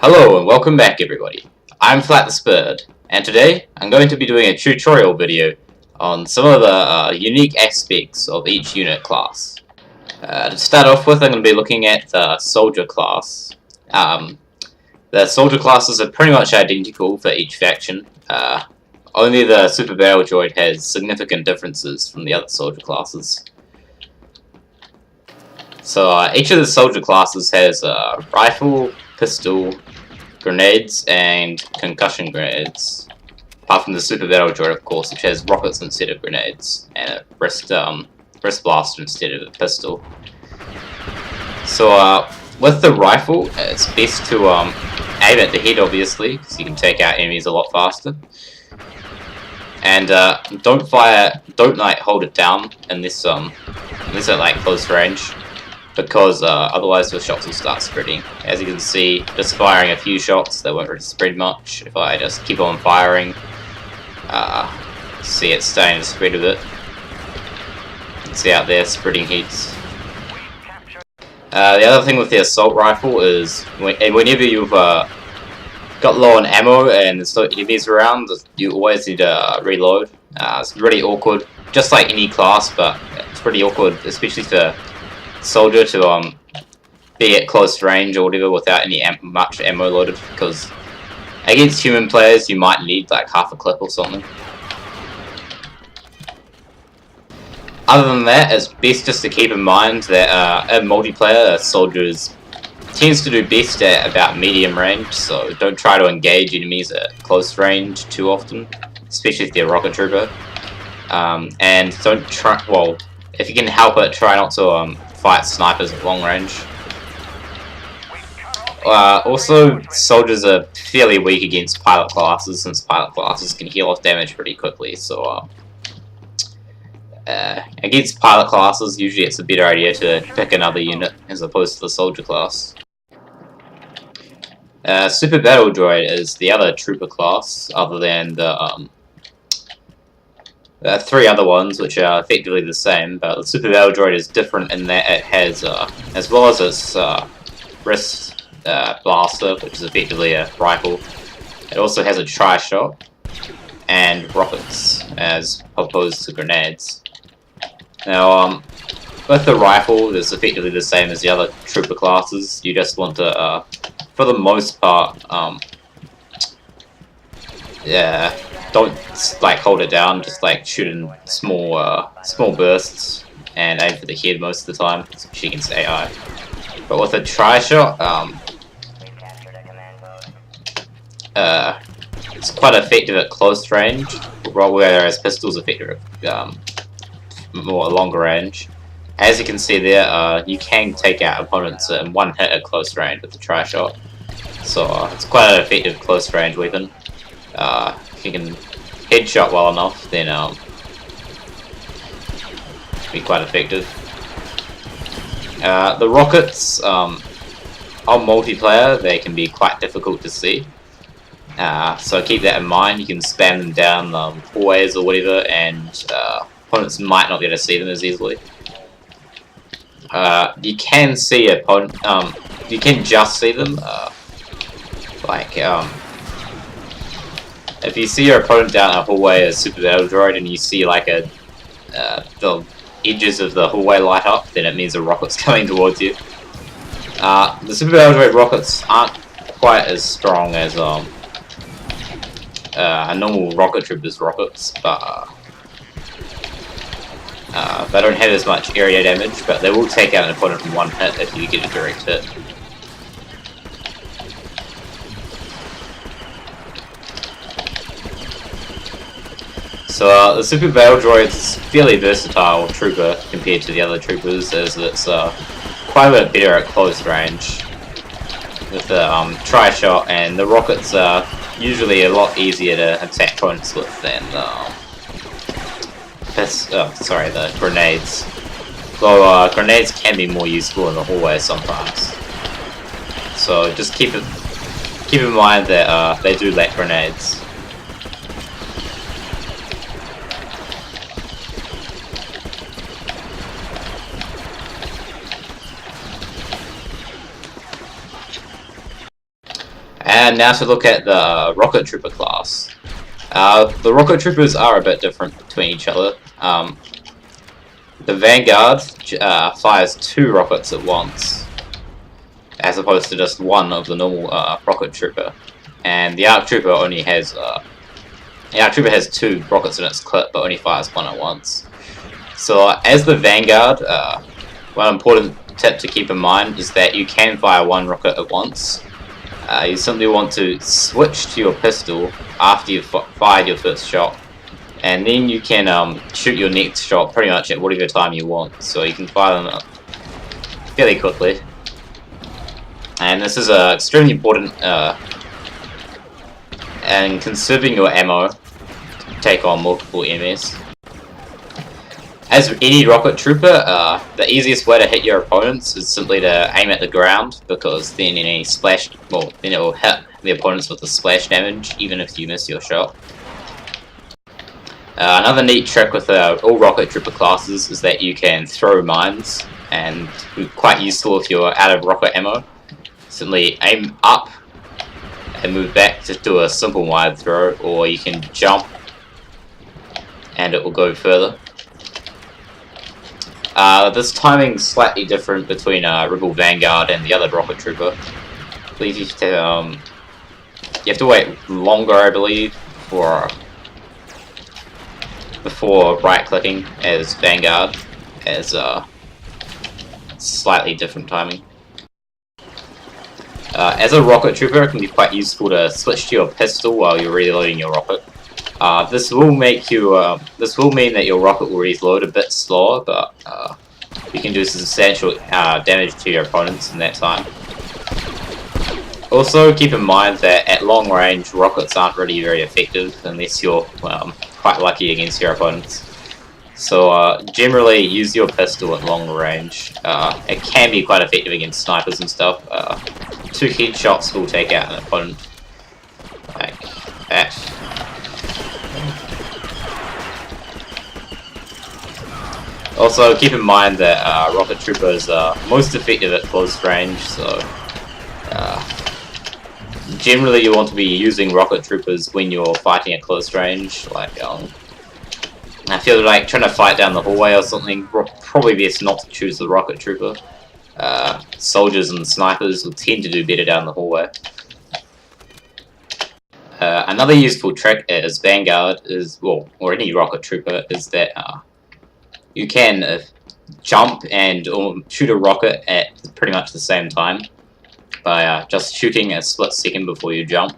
Hello and welcome back everybody. I'm Flightlessbird, and today I'm going to be doing a tutorial video on some of the unique aspects of each unit class. To start off with, I'm going to be looking at the soldier class. The soldier classes are pretty much identical for each faction. Only the super battle droid has significant differences from the other soldier classes. So each of the soldier classes has a rifle, pistol, grenades, and concussion grenades. Apart from the super battle droid, of course, which has rockets instead of grenades, and a wrist blaster instead of a pistol. So with the rifle, it's best to aim at the head, obviously, because you can take out enemies a lot faster. And don't hold it down unless at like close range, because otherwise the shots will start spreading. As you can see, just firing a few shots, they won't really spread much. If I just keep on firing, see it's starting to spread a bit. You can see out there spreading heats. The other thing with the assault rifle is whenever you've got low on ammo and there's no enemies around, you always need to reload. It's really awkward, just like any class, but it's pretty awkward, especially for soldier to be at close range or whatever without any much ammo loaded, because against human players you might need like half a clip or something. Other than that, it's best just to keep in mind that in multiplayer, soldiers tends to do best at about medium range, so don't try to engage enemies at close range too often, especially if they're rocket trooper. And don't try, well, if you can help it, try not to fight snipers at long range. Also, soldiers are fairly weak against pilot classes, since pilot classes can heal off damage pretty quickly, so against pilot classes, usually it's a better idea to pick another unit as opposed to the soldier class. Super battle droid is the other trooper class, other than the three other ones, which are effectively the same, but the super battle droid is different in that it has, as well as its wrist blaster, which is effectively a rifle, it also has a tri-shot and rockets, as opposed to grenades. Now, with the rifle, it's effectively the same as the other trooper classes. You just want to, for the most part, yeah, don't like hold it down. Just like shoot in small bursts and aim for the head most of the time, especially against AI. But with a tri-shot, it's quite effective at close range, whereas pistols are effective at more longer range. As you can see there, you can take out opponents in one hit at close range with the tri-shot. So it's quite an effective close range weapon. If you can headshot well enough, then be quite effective. The rockets, on multiplayer, they can be quite difficult to see. So keep that in mind. You can spam them down hallways or whatever, and opponents might not be able to see them as easily. You can see you can just see them, if you see your opponent down a hallway as super battle droid and you see like the edges of the hallway light up, then it means a rocket's coming towards you. The super battle droid rockets aren't quite as strong as a normal rocket trooper's rockets, but they don't have as much area damage, but they will take out an opponent in one hit if you get a direct hit. So the super battle droid is fairly versatile trooper compared to the other troopers, as it's quite a bit better at close range with the tri-shot, and the rockets are usually a lot easier to attack opponents with than the grenades. Though grenades can be more useful in the hallway sometimes. So just keep in mind that they do lack grenades. And now to look at the Rocket Trooper class. The Rocket Troopers are a bit different between each other. The Vanguard fires 2 rockets at once, as opposed to just one of the normal Rocket Trooper. And the ARC Trooper only has the ARC Trooper has 2 rockets in its clip, but only fires 1 at once. So as the Vanguard, one important tip to keep in mind is that you can fire 1 rocket at once. You simply want to switch to your pistol after you've fired your first shot, and then you can shoot your next shot pretty much at whatever time you want, so you can fire them up fairly quickly. And this is extremely important in conserving your ammo to take on multiple enemies. As with any Rocket Trooper, the easiest way to hit your opponents is simply to aim at the ground, because then any splash, well, then it will hit the opponents with the splash damage, even if you miss your shot. Another neat trick with all Rocket Trooper classes is that you can throw mines, and quite useful if you're out of rocket ammo. Simply aim up and move back to do a simple wide throw, or you can jump and it will go further. This timing's slightly different between Rebel Vanguard and the other Rocket Trooper. I believe you have to wait longer, I believe, before right-clicking as Vanguard, as slightly different timing. As a Rocket Trooper, it can be quite useful to switch to your pistol while you're reloading your rocket. This will mean that your rocket will reload a bit slower, but you can do substantial damage to your opponents in that time. Also, keep in mind that at long range, rockets aren't really very effective unless you're quite lucky against your opponents. So generally, use your pistol at long range. It can be quite effective against snipers and stuff. 2 headshots will take out an opponent like that. Also, keep in mind that Rocket Troopers are most effective at close range, so generally you want to be using Rocket Troopers when you're fighting at close range. Like, I feel like trying to fight down the hallway or something, probably best not to choose the Rocket Trooper. Soldiers and snipers will tend to do better down the hallway. Another useful trick as Vanguard is, well, or any Rocket Trooper, is that you can jump and shoot a rocket at pretty much the same time. By just shooting a split second before you jump,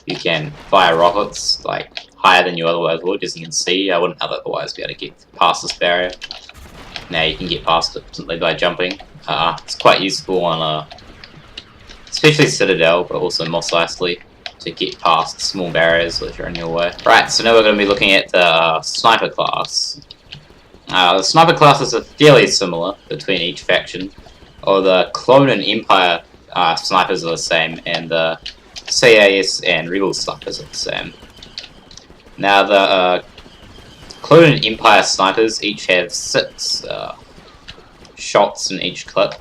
you can fire rockets like higher than you otherwise would. As you can see, I wouldn't otherwise be able to get past this barrier. Now you can get past it simply by jumping. It's quite useful on especially Citadel, but also Mos Eisley, to get past small barriers which are in your way. Right, so now we're going to be looking at the Sniper class. The Sniper classes are fairly similar between each faction, or the Clone and Empire snipers are the same, and the CAS and Rebel snipers are the same. Now the Clone and Empire snipers each have 6 shots in each clip,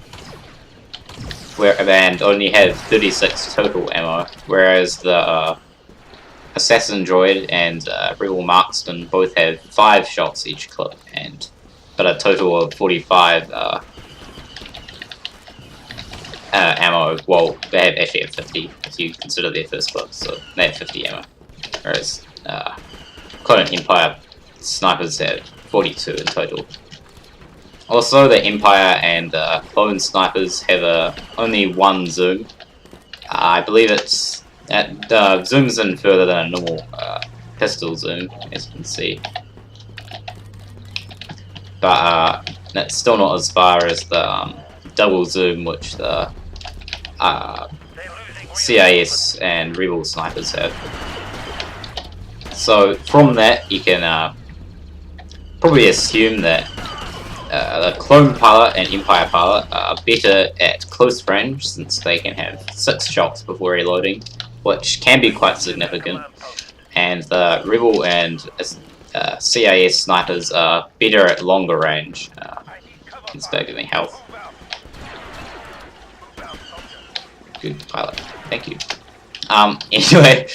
and only have 36 total ammo, whereas the Assassin Droid and Rebel Marksman both have 5 shots each clip, but a total of 45 ammo. Well, they actually have 50 if you consider their first clip, so they have 50 ammo, whereas Clone and Empire snipers have 42 in total. Also, the Empire and Clone snipers have only 1 zoom. I believe it zooms in further than a normal pistol zoom, as you can see. But that's still not as far as the double zoom which the CIS and Rebel snipers have. So from that you can probably assume that the Clone pilot and Empire pilot are better at close range, since they can have 6 shots before reloading, which can be quite significant, and the Rebel and CIS snipers are better at longer range, instead of giving health. Good pilot, thank you. Anyway,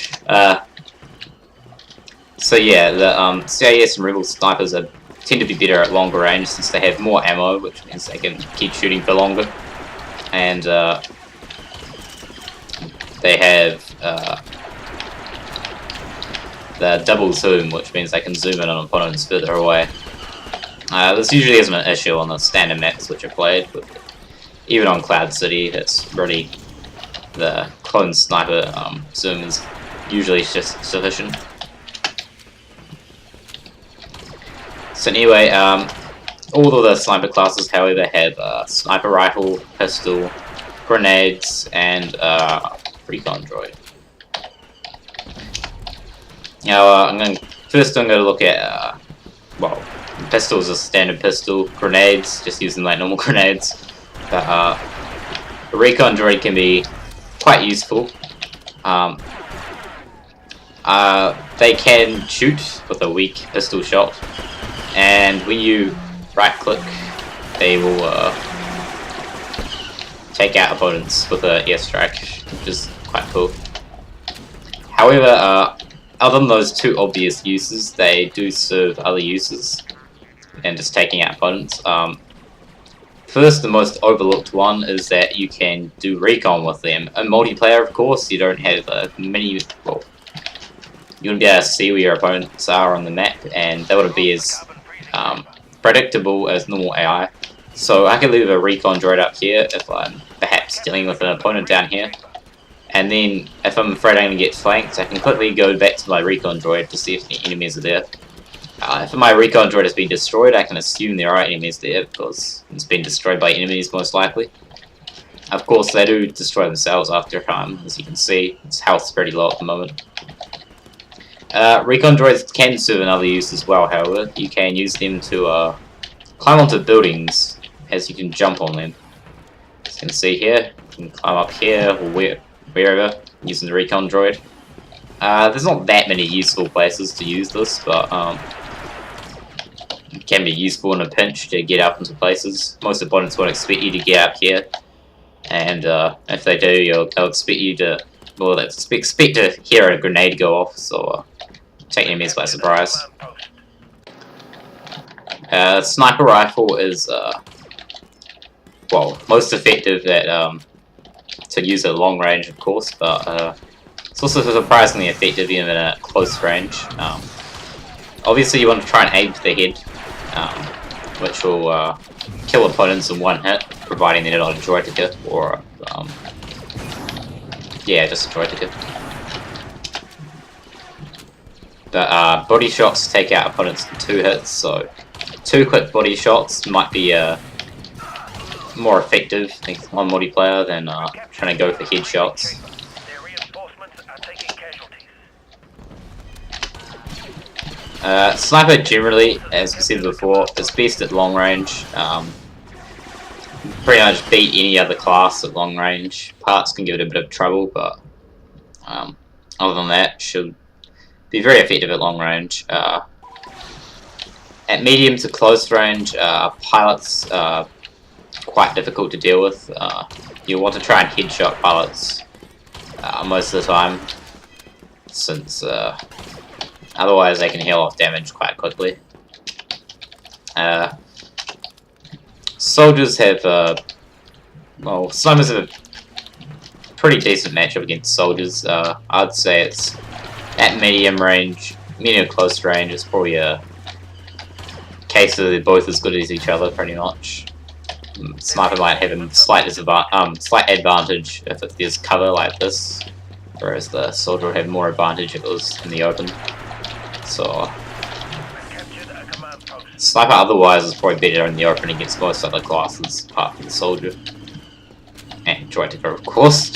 so yeah, the CIS and Rebel snipers tend to be better at longer range since they have more ammo, which means they can keep shooting for longer, and they have the double zoom, which means they can zoom in on opponents further away. This usually isn't an issue on the standard maps which are played, but even on Cloud City, it's really the clone sniper zoom is usually just sufficient. So anyway, all of the sniper classes, however, have sniper rifle, pistol, grenades, and recon droid. Now, I'm going to look at well, pistol is a standard pistol, grenades just using like normal grenades. But a recon droid can be quite useful. They can shoot with a weak pistol shot, and when you right click, they will take out opponents with an airstrike, which is quite cool. However, other than those two obvious uses, they do serve other uses, and just taking out opponents. First, the most overlooked one is that you can do recon with them. In multiplayer, of course, you don't have many. Well, you wouldn't be able to see where your opponents are on the map, and they wouldn't be as predictable as normal AI. So I can leave a recon droid up here if I'm perhaps dealing with an opponent down here. And then, if I'm afraid I'm going to get flanked, I can quickly go back to my recon droid to see if the enemies are there. If my recon droid has been destroyed, I can assume there are enemies there, because it's been destroyed by enemies most likely. Of course, they do destroy themselves after a time, as you can see. Its health's pretty low at the moment. Recon droids can serve another use as well, however. You can use them to climb onto buildings, as you can jump on them. As you can see here, you can climb up here, or wherever, using the recon droid. There's not that many useful places to use this, but it can be useful in a pinch to get up into places. Most opponents won't expect you to get up here, and if they do, they'll expect you to, well, they expect to hear a grenade go off, so take enemies by surprise. Sniper rifle is, well, most effective at to use at long range, of course, but it's also surprisingly effective even at close range. Obviously, you want to try and aim for the head, which will kill opponents in one hit, providing they're not a droid to hit, or yeah, just a droid to hit. But body shots take out opponents in 2 hits, so 2 quick body shots might be more effective on multiplayer than trying to go for headshots. Sniper generally, as we said before, is best at long range. Pretty much beat any other class at long range. Parts can give it a bit of trouble, but other than that, should be very effective at long range. At medium to close range, pilots are quite difficult to deal with. You want to try and headshot pilots most of the time, since otherwise they can heal off damage quite quickly. Soldiers have, well, snipers have a pretty decent matchup against soldiers. I'd say it's at medium range, medium close range, it's probably a case of they're both as good as each other, pretty much. Sniper might have a slight advantage if there's cover like this, whereas the soldier would have more advantage if it was in the open. So, sniper otherwise is probably better in the open against most other classes, apart from the soldier. And droid to go, of course.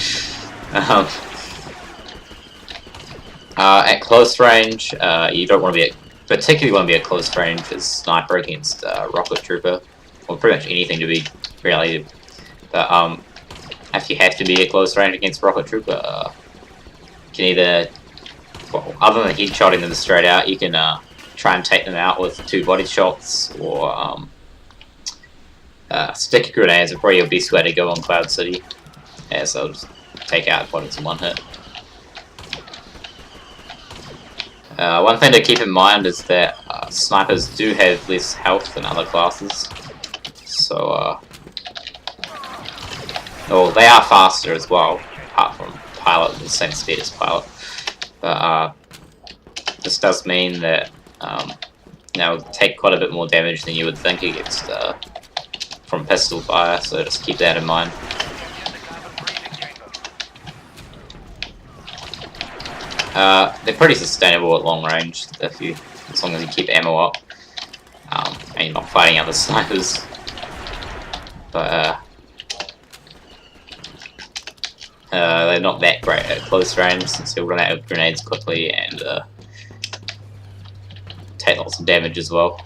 At close range, you don't want to be particularly want to be at close range as sniper against rocket trooper, or pretty much anything to be really. But if you have to be at close range against rocket trooper, you can either, well, other than headshotting them straight out, you can try and take them out with 2 body shots, or sticky grenades are probably your best way to go on Cloud City, as they'll just take out opponents in 1 hit. One thing to keep in mind is that snipers do have less health than other classes, so well, they are faster as well, apart from pilot, the same speed as pilot. But this does mean that they'll take quite a bit more damage than you would think against from pistol fire, so just keep that in mind. They're pretty sustainable at long range as long as you keep ammo up and you're not fighting other snipers. But they're not that great at close range since they'll run out of grenades quickly and take lots of damage as well.